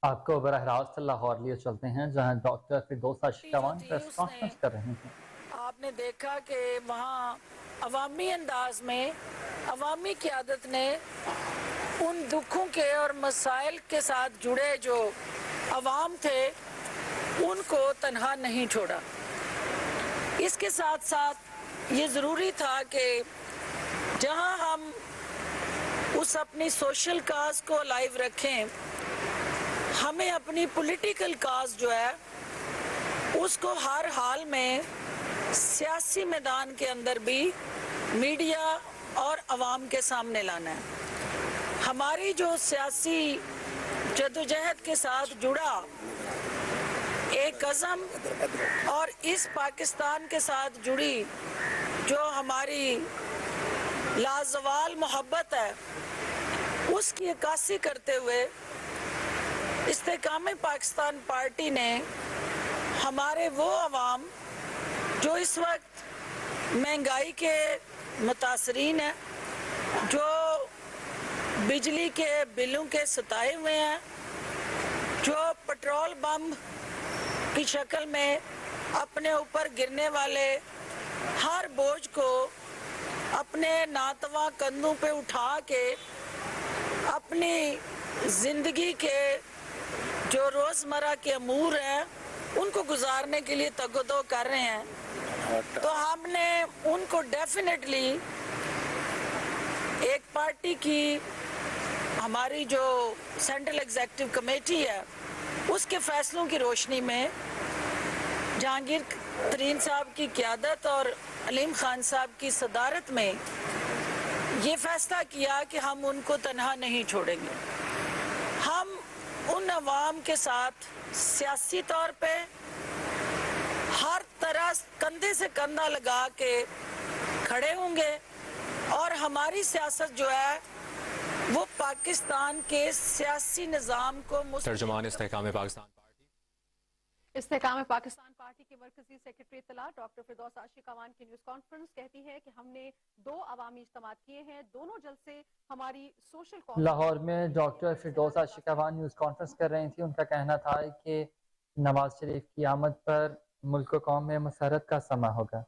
آپ کو براہ راست لاہور لیے چلتے ہیں جہاں ڈاکٹر فردوس اشکوان پریس کانفرنس کر رہے ہیں۔ آپ نے دیکھا کہ وہاں عوامی انداز میں عوامی قیادت نے ان دکھوں کے اور مسائل کے ساتھ جڑے جو عوام تھے ان کو تنہا نہیں چھوڑا۔ اس کے ساتھ ساتھ یہ ضروری تھا کہ جہاں ہم اس اپنی سوشل کاز کو لائیو رکھیں، ہمیں اپنی پولیٹیکل کاز جو ہے اس کو ہر حال میں سیاسی میدان کے اندر بھی میڈیا اور عوام کے سامنے لانا ہے۔ ہماری جو سیاسی جدوجہد کے ساتھ جڑا ایک عزم اور اس پاکستان کے ساتھ جڑی جو ہماری لازوال محبت ہے، اس کی عکاسی کرتے ہوئے استحکام پاکستان پارٹی نے ہمارے وہ عوام جو اس وقت مہنگائی کے متاثرین ہیں، جو بجلی کے بلوں کے ستائے ہوئے ہیں، جو پٹرول بم کی شکل میں اپنے اوپر گرنے والے ہر بوجھ کو اپنے ناتواں کندھوں پہ اٹھا کے اپنی زندگی کے جو روزمرہ کے امور ہیں ان کو گزارنے کے لیے تگ و دو کر رہے ہیں، تو ہم نے ان کو ڈیفینیٹلی ایک پارٹی کی ہماری جو سینٹرل ایگزیکٹو کمیٹی ہے اس کے فیصلوں کی روشنی میں جہانگیر ترین صاحب کی قیادت اور علیم خان صاحب کی صدارت میں یہ فیصلہ کیا کہ ہم ان کو تنہا نہیں چھوڑیں گے۔ ہم ان عوام کے ساتھ سیاسی طور پہ ہر طرح کندھے سے کندھا لگا کے کھڑے ہوں گے، اور ہماری سیاست جو ہے وہ پاکستان کے سیاسی نظام کو ترجمان استحکام پاکستان پارٹی کے مرکزی سیکرٹری اطلاع ڈاکٹر فردوس اشکوان کی نیوز کانفرنس کہتی ہے کہ ہم نے 2 عوامی اجتماعات کیے ہیں، دونوں جلسے ہماری سوشل لاہور میں ڈاکٹر فردوس اشکوان نیوز کانفرنس کر رہی تھی۔ ان کا کہنا تھا کہ نواز شریف کی آمد پر ملک و قوم میں مسرت کا سماں ہوگا۔